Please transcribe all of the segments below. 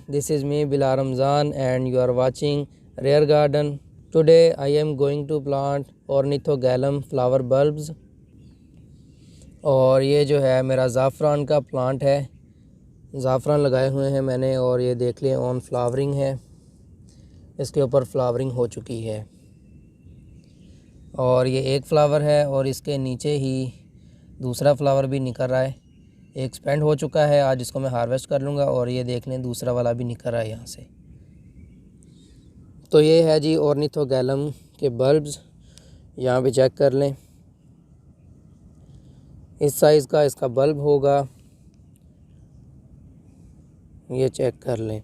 this is me Bilal Ramzan and you are watching Rare Garden. Today I am going to plant Ornithogalum flower bulbs और ये जो है मेरा ज़ाफ़रान का plant है। ज़ाफ़रान लगाए हुए हैं मैंने और ये देख लें ऑन फ्लावरिंग है, इसके ऊपर फ्लावरिंग हो चुकी है और ये एक फ्लावर है और इसके नीचे ही दूसरा फ्लावर भी निकल रहा है। एक स्पेंड हो चुका है, आज इसको मैं हार्वेस्ट कर लूँगा और ये देख लें दूसरा वाला भी निकल रहा है यहाँ से। तो ये है जी ऑर्निथोगैलम के बल्ब्स, यहाँ पे चेक कर लें। इस साइज़ का इसका बल्ब होगा, ये चेक कर लें।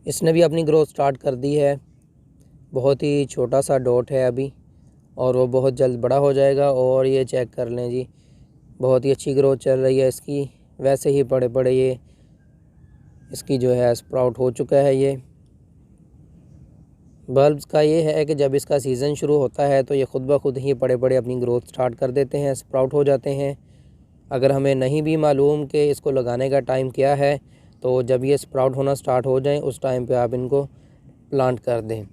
इसने भी अपनी ग्रोथ स्टार्ट कर दी है। बहुत ही छोटा सा डॉट है अभी और वो बहुत जल्द बड़ा हो जाएगा। और ये चेक कर लें जी, बहुत ही अच्छी ग्रोथ चल रही है इसकी। वैसे ही बड़े बड़े ये इसकी जो है स्प्राउट हो चुका है। ये बल्ब्स का ये है कि जब इसका सीज़न शुरू होता है तो ये ख़ुद ब खुद ही बड़े बड़े अपनी ग्रोथ स्टार्ट कर देते हैं, स्प्राउट हो जाते हैं। अगर हमें नहीं भी मालूम कि इसको लगाने का टाइम क्या है, तो जब ये स्प्राउट होना स्टार्ट हो जाए उस टाइम पे आप इनको प्लांट कर दें।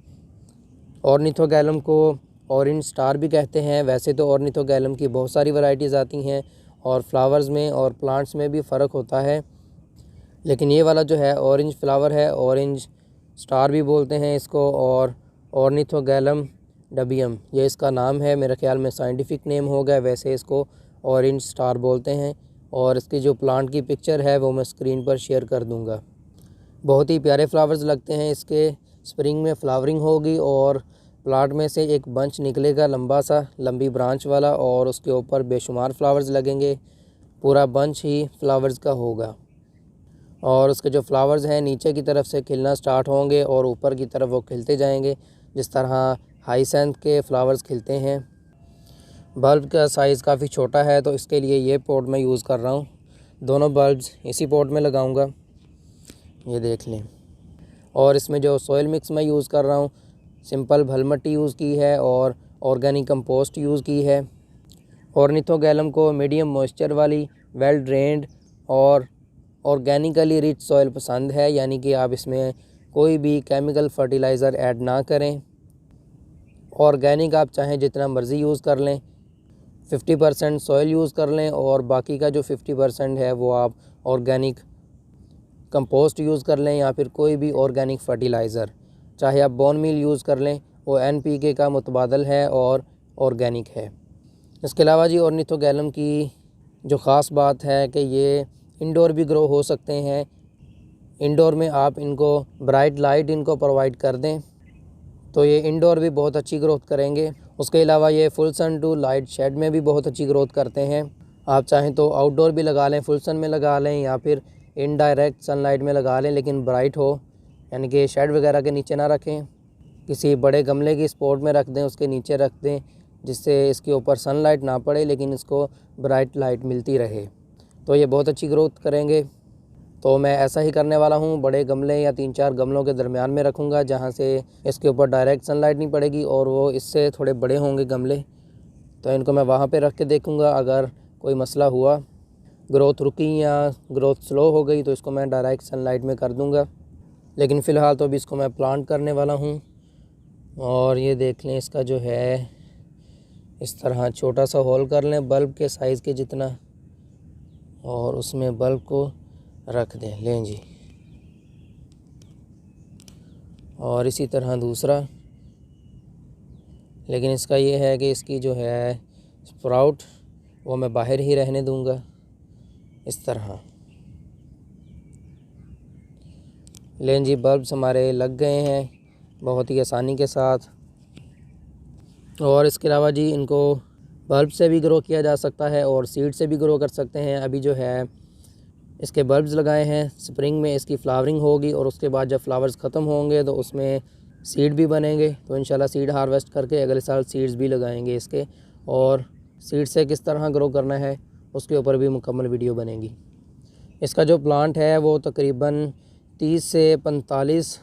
ऑर्निथोगैलम को ऑरेंज स्टार भी कहते हैं। वैसे तो ऑर्निथोगैलम की बहुत सारी वैरायटीज़ आती हैं और फ्लावर्स में और प्लांट्स में भी फ़र्क होता है, लेकिन ये वाला जो है ऑरेंज फ्लावर है, ऑरेंज स्टार भी बोलते हैं इसको और ऑर्निथोगैलम डबियम ये इसका नाम है। मेरे ख्याल में साइंटिफिक नेम होगा, वैसे इसको ऑरेंज स्टार बोलते हैं। और इसकी जो प्लांट की पिक्चर है वो मैं स्क्रीन पर शेयर कर दूंगा। बहुत ही प्यारे फ्लावर्स लगते हैं इसके। स्प्रिंग में फ्लावरिंग होगी और प्लांट में से एक बंच निकलेगा लंबी ब्रांच वाला और उसके ऊपर बेशुमार फ्लावर्स लगेंगे। पूरा बंच ही फ्लावर्स का होगा और उसके जो फ्लावर्स हैं नीचे की तरफ से खिलना स्टार्ट होंगे और ऊपर की तरफ वो खिलते जाएंगे, जिस तरह हाईसेंथ के फ्लावर्स खिलते हैं। बल्ब का साइज़ काफ़ी छोटा है तो इसके लिए ये पॉट मैं यूज़ कर रहा हूँ। दोनों बल्ब्स इसी पॉट में लगाऊंगा, ये देख लें। और इसमें जो सॉइल मिक्स मैं यूज़ कर रहा हूँ, सिंपल भल मिट्टी यूज़ की है और ऑर्गेनिक कंपोस्ट यूज़ की है। ऑर्निथोगैलम को मीडियम मॉइस्चर वाली, वेल ड्रेन्ड और ऑर्गेनिकली रिच सॉइल पसंद है, यानी कि आप इसमें कोई भी केमिकल फर्टिलाइज़र ऐड ना करें। ऑर्गेनिक आप चाहें जितना मर्ज़ी यूज़ कर लें, 50% सॉइल यूज़ कर लें और बाकी का जो 50% है वो आप ऑर्गेनिक कंपोस्ट यूज़ कर लें या फिर कोई भी ऑर्गेनिक फर्टिलाइज़र। चाहे आप बोन मील यूज़ कर लें, वो NPK का मुतबादल है और ऑर्गेनिक है। इसके अलावा जी ऑर्निथोगैलम की जो ख़ास बात है कि ये इंडोर भी ग्रो हो सकते हैं। इंडोर में आप इनको ब्राइट लाइट इनको प्रोवाइड कर दें तो ये इंडोर भी बहुत अच्छी ग्रोथ करेंगे। उसके अलावा ये full sun to light shade में भी बहुत अच्छी ग्रोथ करते हैं। आप चाहें तो आउटडोर भी लगा लें, फुल सन में लगा लें या फिर इनडायरेक्ट सनलाइट में लगा लें, लेकिन ब्राइट हो, यानी कि शेड वगैरह के नीचे ना रखें। किसी बड़े गमले की स्पॉट में रख दें, उसके नीचे रख दें, जिससे इसके ऊपर सनलाइट ना पड़े लेकिन इसको ब्राइट लाइट मिलती रहे, तो ये बहुत अच्छी ग्रोथ करेंगे। तो मैं ऐसा ही करने वाला हूँ, बड़े गमले या 3-4 गमलों के दरमियान में रखूँगा जहाँ से इसके ऊपर डायरेक्ट सनलाइट नहीं पड़ेगी और वो इससे थोड़े बड़े होंगे गमले, तो इनको मैं वहाँ पे रख के देखूँगा। अगर कोई मसला हुआ, ग्रोथ रुकी या ग्रोथ स्लो हो गई, तो इसको मैं डायरेक्ट सनलाइट में कर दूँगा। लेकिन फ़िलहाल तो अभी इसको मैं प्लांट करने वाला हूँ। और ये देख लें, इसका जो है इस तरह छोटा सा होल कर लें बल्ब के साइज़ के जितना और उसमें बल्ब को रख दें। लें जी, और इसी तरह दूसरा। लेकिन इसका ये है कि इसकी जो है स्प्राउट वो मैं बाहर ही रहने दूंगा इस तरह। लें जी, बल्ब्स हमारे लग गए हैं बहुत ही आसानी के साथ। और इसके अलावा जी इनको बल्ब से भी ग्रो किया जा सकता है और सीड से भी ग्रो कर सकते हैं। अभी जो है इसके बल्ब्स लगाए हैं, स्प्रिंग में इसकी फ्लावरिंग होगी और उसके बाद जब फ्लावर्स ख़त्म होंगे तो उसमें सीड भी बनेंगे। तो इंशाल्लाह सीड हार्वेस्ट करके अगले साल सीड्स भी लगाएंगे इसके, और सीड से किस तरह ग्रो करना है उसके ऊपर भी मुकम्मल वीडियो बनेगी। इसका जो प्लांट है वो तकरीबन 30 से 45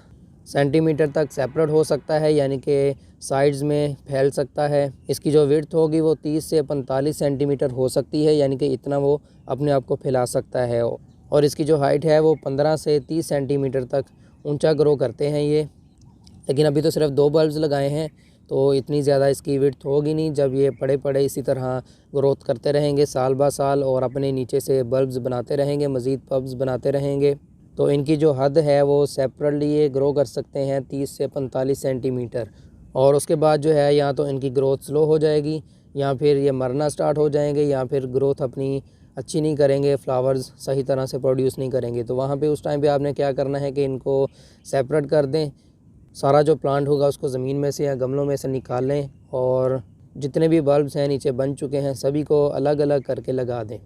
सेंटीमीटर तक सेपरेट हो सकता है, यानी कि साइड्स में फैल सकता है। इसकी जो विड्थ होगी वो 30 से 45 सेंटीमीटर हो सकती है, यानी कि इतना वो अपने आप को फैला सकता है। और इसकी जो हाइट है वो 15 से 30 सेंटीमीटर तक ऊंचा ग्रो करते हैं ये। लेकिन अभी तो सिर्फ 2 बल्ब्स लगाए हैं, तो इतनी ज़्यादा इसकी विड्थ होगी नहीं। जब ये पड़े पड़े इसी तरह ग्रोथ करते रहेंगे साल बा साल और अपने नीचे से बल्ब्स बनाते रहेंगे, मज़ीद बल्ब्स बनाते रहेंगे, तो इनकी जो हद है वो सेपरेटली ये ग्रो कर सकते हैं 30 से 45 सेंटीमीटर। और उसके बाद जो है या तो इनकी ग्रोथ स्लो हो जाएगी, या फिर ये मरना स्टार्ट हो जाएंगे, या फिर ग्रोथ अपनी अच्छी नहीं करेंगे, फ्लावर्स सही तरह से प्रोड्यूस नहीं करेंगे। तो वहाँ पे उस टाइम पे आपने क्या करना है कि इनको सेपरेट कर दें। सारा जो प्लांट होगा उसको ज़मीन में से या गमलों में से निकाल लें और जितने भी बल्ब्स हैं नीचे बन चुके हैं सभी को अलग अलग करके लगा दें।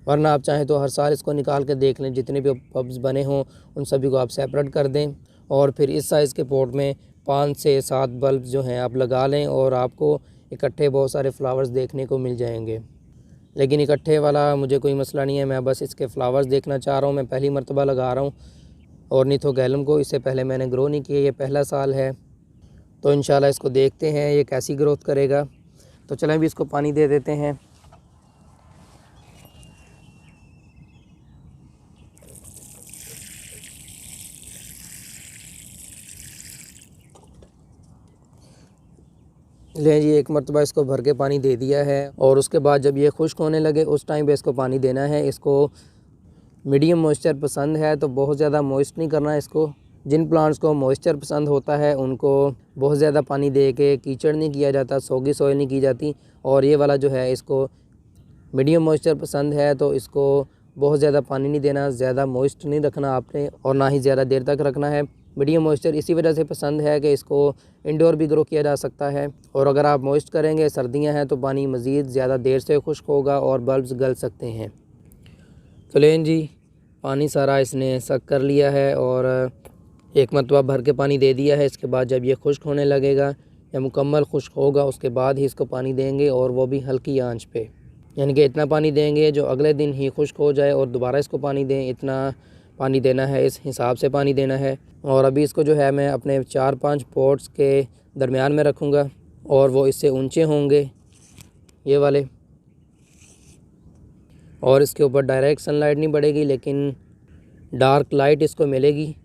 वरना आप चाहें तो हर साल इसको निकाल के देख लें, जितने भी बल्ब्स बने हों उन सभी को आप सेपरेट कर दें और फिर इस साइज़ के पॉट में 5 से 7 बल्ब जो हैं आप लगा लें और आपको इकट्ठे बहुत सारे फ्लावर्स देखने को मिल जाएंगे। लेकिन इकट्ठे वाला मुझे कोई मसला नहीं है, मैं बस इसके फ्लावर्स देखना चाह रहा हूँ। मैं पहली मरतबा लगा रहा हूँ ऑर्निथोगैलम को, इससे पहले मैंने ग्रो नहीं किया, ये पहला साल है। तो इंशाल्लाह इसको देखते हैं ये कैसी ग्रोथ करेगा। तो चलें अभी इसको पानी दे देते हैं। लें जी, एक मरतबा इसको भर के पानी दे दिया है और उसके बाद जब ये खुश्क होने लगे उस टाइम पे इसको पानी देना है। इसको मीडियम मॉइस्चर पसंद है तो बहुत ज़्यादा मॉइस्ट नहीं करना इसको। जिन प्लांट्स को मॉइस्चर पसंद होता है उनको बहुत ज़्यादा पानी दे के कीचड़ नहीं किया जाता, सोगी सॉइल नहीं की जाती। और ये वाला जो है इसको मीडियम मॉइस्चर पसंद है तो इसको बहुत ज़्यादा पानी नहीं देना, ज़्यादा मॉइस्ट नहीं रखना आपने और ना ही ज़्यादा देर तक रखना है। मीडियम मॉइस्चर इसी वजह से पसंद है कि इसको इंडोर भी ग्रो किया जा सकता है। और अगर आप मॉइस्ट करेंगे, सर्दियां हैं तो पानी मज़ीद ज़्यादा देर से खुश्क होगा और बल्ब्स गल सकते हैं। तो लें जी, पानी सारा इसने सक कर लिया है और एक मरतबा भर के पानी दे दिया है। इसके बाद जब ये खुश्क होने लगेगा या मुकम्मल खुश्क होगा उसके बाद ही इसको पानी देंगे और वो भी हल्की आंच पे, यानी कि इतना पानी देंगे जो अगले दिन ही खुश्क हो जाए और दोबारा इसको पानी दें, इतना पानी देना है, इस हिसाब से पानी देना है। और अभी इसको जो है मैं अपने 4-5 पॉट्स के दरमियान में रखूँगा और वो इससे ऊंचे होंगे ये वाले, और इसके ऊपर डायरेक्ट सनलाइट नहीं पड़ेगी लेकिन डार्क लाइट इसको मिलेगी,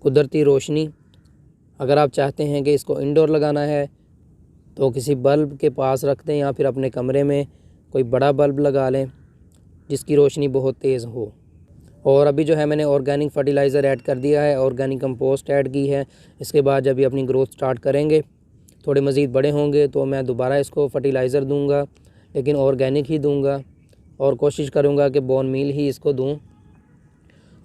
कुदरती रोशनी। अगर आप चाहते हैं कि इसको इंडोर लगाना है तो किसी बल्ब के पास रख दें या फिर अपने कमरे में कोई बड़ा बल्ब लगा लें जिसकी रोशनी बहुत तेज़ हो। और अभी जो है मैंने ऑर्गेनिक फर्टिलाइज़र ऐड कर दिया है, ऑर्गेनिक कंपोस्ट ऐड की है। इसके बाद जब ये अपनी ग्रोथ स्टार्ट करेंगे, थोड़े मज़ीद बड़े होंगे तो मैं दोबारा इसको फर्टिलाइज़र दूंगा, लेकिन ऑर्गेनिक ही दूंगा और कोशिश करूंगा कि बोन मील ही इसको दूं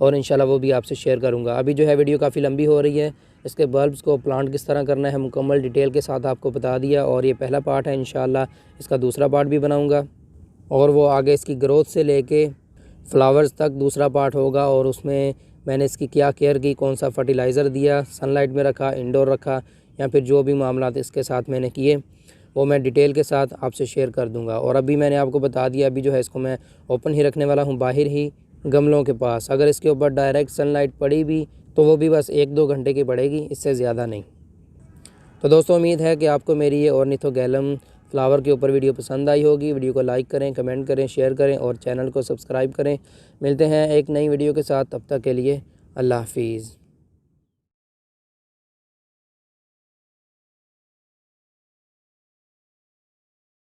और इंशाल्लाह वो भी आपसे शेयर करूंगा। अभी जो है वीडियो काफ़ी लंबी हो रही है। इसके बल्ब्स को प्लांट किस तरह करना है मुकम्मल डिटेल के साथ आपको बता दिया और ये पहला पार्ट है। इंशाल्लाह इसका दूसरा पार्ट भी बनाऊँगा और वो आगे इसकी ग्रोथ से लेके फ्लावर्स तक दूसरा पार्ट होगा और उसमें मैंने इसकी क्या केयर की, कौन सा फर्टिलाइज़र दिया, सनलाइट में रखा, इंडोर रखा या फिर जो भी मामला इसके साथ मैंने किए वो मैं डिटेल के साथ आपसे शेयर कर दूंगा। और अभी मैंने आपको बता दिया, अभी जो है इसको मैं ओपन ही रखने वाला हूँ, बाहर ही गमलों के पास। अगर इसके ऊपर डायरेक्ट सनलाइट पड़ी भी तो वो भी बस 1-2 घंटे की पड़ेगी, इससे ज़्यादा नहीं। तो दोस्तों उम्मीद है कि आपको मेरी ये ऑर्निथोगैलम फ्लावर के ऊपर वीडियो पसंद आई होगी। वीडियो को लाइक करें, कमेंट करें, शेयर करें और चैनल को सब्सक्राइब करें। मिलते हैं एक नई वीडियो के साथ, तब तक के लिए अल्लाह हाफिज़।